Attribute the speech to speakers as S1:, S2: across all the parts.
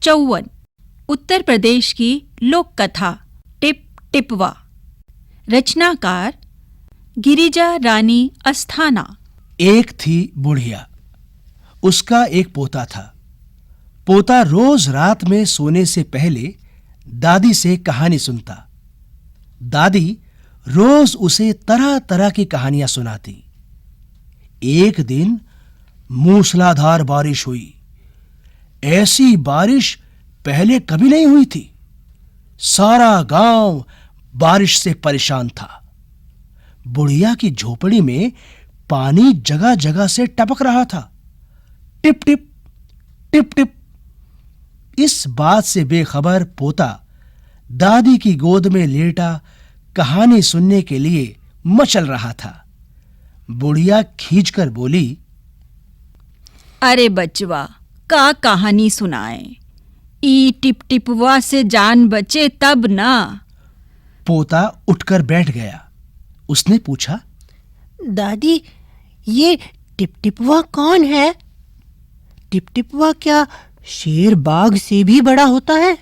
S1: 54 उत्तर प्रदेश की लोक कथा टिप टिपवा। रचनाकार गिरिजा रानी अस्थाना।
S2: एक थी बुढ़िया, उसका एक पोता था। पोता रोज रात में सोने से पहले दादी से कहानी सुनता। दादी रोज उसे तरह तरह की कहानियां सुनाती। एक दिन मूसलाधार बारिश हुई। ऐसी बारिश पहले कभी नहीं हुई थी। सारा गांव बारिश से परेशान था। बुढ़िया की झोपड़ी में पानी जगह जगह से टपक रहा था, टिप टिप टिप टिप। इस बात से बेखबर पोता दादी की गोद में लेटा कहानी सुनने के लिए मचल रहा था। बुढ़िया खींचकर बोली,
S1: अरे बचवा, का कहानी सुनाए? ई टिप टिपवा से जान बचे तब ना।
S2: पोता उठकर बैठ गया। उसने पूछा,
S3: दादी, ये टिपटिपवा कौन है? टिपटिपवा क्या शेर बाघ से भी बड़ा होता है?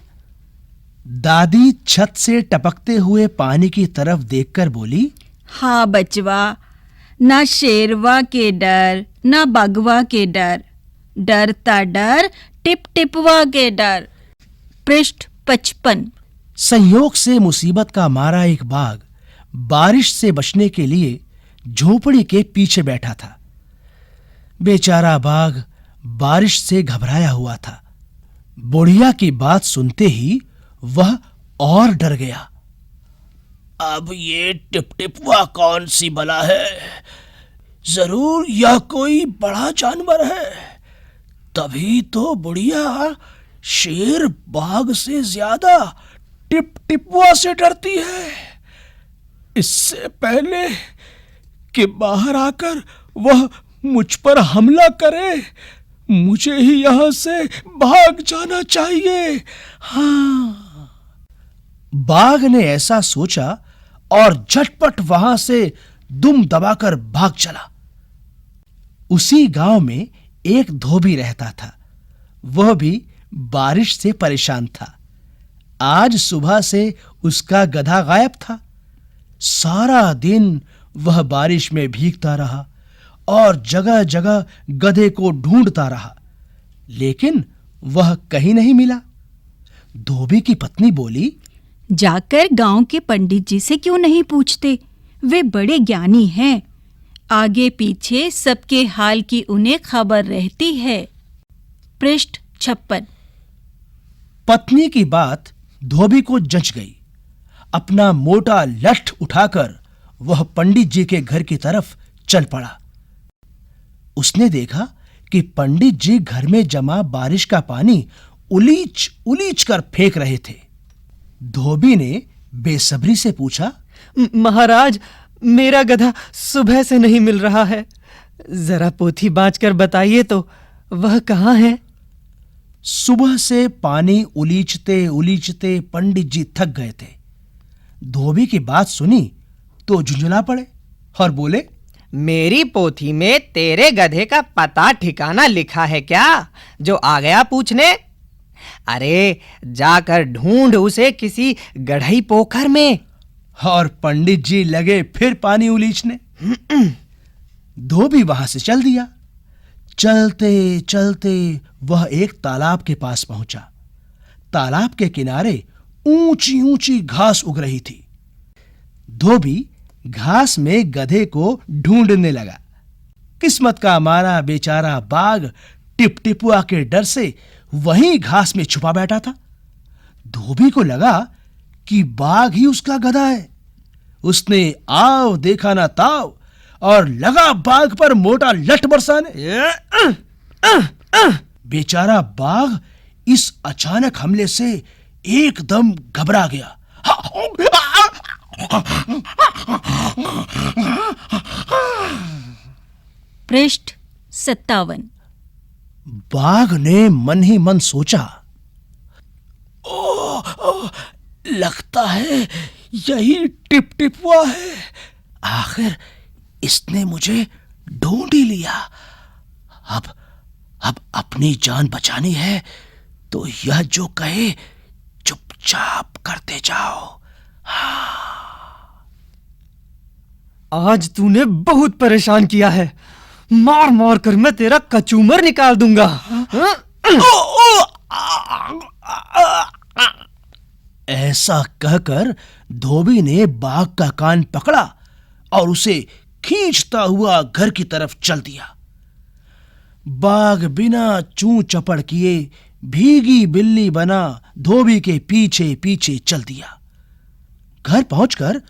S2: दादी छत से टपकते हुए पानी की तरफ देखकर बोली,
S1: हाँ बचवा, ना शेरवा के डर ना बाघवा के डर, डरता डर टिप टिपवा के डर। पृष्ठ 55।
S2: संयोग से मुसीबत का मारा एक बाघ बारिश से बचने के लिए झोपड़ी के पीछे बैठा था। बेचारा बाघ बारिश से घबराया हुआ था। बुढ़िया की बात सुनते ही वह और डर गया। अब ये टिपटिपवा कौन सी बला है? जरूर यह कोई बड़ा जानवर है, तभी तो बुढ़िया शेर बाघ से ज्यादा टिपटिपवा से डरती है। इससे पहले कि बाहर आकर वह मुझ पर हमला करे, मुझे ही यहां से भाग जाना चाहिए। हाँ। बाघ ने ऐसा सोचा और झटपट वहां से दुम दबाकर भाग चला। उसी गांव में एक धोबी रहता था। वह भी बारिश से परेशान था। आज सुबह से उसका गधा गायब था। सारा दिन वह बारिश में भीगता रहा और जगह जगह गधे को ढूंढता रहा, लेकिन वह कहीं नहीं मिला। धोबी की पत्नी बोली,
S1: जाकर गांव के पंडित जी से क्यों नहीं पूछते? वे बड़े ज्ञानी हैं। आगे पीछे सबके हाल की उन्हें खबर रहती है। पृष्ठ 56।
S2: पत्नी की बात धोबी को जच गई। अपना मोटा लठ उठाकर वह पंडित जी के घर की तरफ चल पड़ा। उसने देखा कि पंडित जी घर में जमा बारिश का पानी उलीच उलीच कर फेंक रहे थे। धोबी ने बेसब्री से पूछा,
S3: महाराज, मेरा गधा सुबह से नहीं मिल रहा है। जरा पोथी बांचकर बताइए तो, वह कहाँ है?
S2: सुबह से पानी उलीचते उलीचते पंडित जी थक गए थे। धोबी की बात सुनी तो झुंझुला पड़े और बोले,
S4: मेरी पोथी में तेरे गधे का पता ठिकाना लिखा है क्या, जो आ गया पूछने? अरे जाकर ढूंढ उसे किसी गढ़ई पोखर में।
S2: और पंडित जी लगे फिर पानी उलीचने। धोबी वहां से चल दिया। चलते चलते वह एक तालाब के पास पहुंचा। तालाब के किनारे ऊंची ऊंची घास उग रही थी। धोबी घास में गधे को ढूंढने लगा। किस्मत का मारा बेचारा बाघ टिपटिपुआ के डर से वहीं घास में छुपा बैठा था। धोबी को लगा कि बाघ ही उसका गधा है। उसने आओ देखा ना ताव और लगा बाघ पर मोटा लठ बरसाने। बेचारा बाघ इस अचानक हमले से एकदम घबरा गया।
S1: पृष्ठ 57।
S2: बाघ ने मन ही मन सोचा, ओ, लगता है यही टिपटिपवा है। आखिर इसने मुझे ढूंढ ही लिया। अब अपनी जान बचानी है तो यह जो कहे चुपचाप करते जाओ।
S4: आज तूने बहुत परेशान किया है, मार मार कर मैं तेरा कचूमर निकाल दूंगा।
S2: ऐसा कहकर धोबी ने बाघ का कान पकड़ा और उसे खींचता हुआ घर की तरफ चल दिया। बाघ बिना चूं चपड़ किए भीगी बिल्ली बना धोबी के पीछे पीछे चल दिया। घर पहुंचकर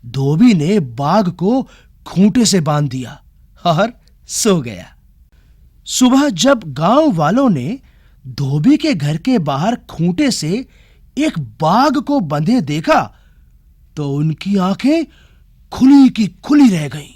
S2: धोबी ने बाघ को खूंटे से बांध दिया और सो गया। सुबह जब गांव वालों ने धोबी के घर के बाहर खूंटे से एक बाघ को बंधे देखा तो उनकी आंखें खुली की खुली रह गईं।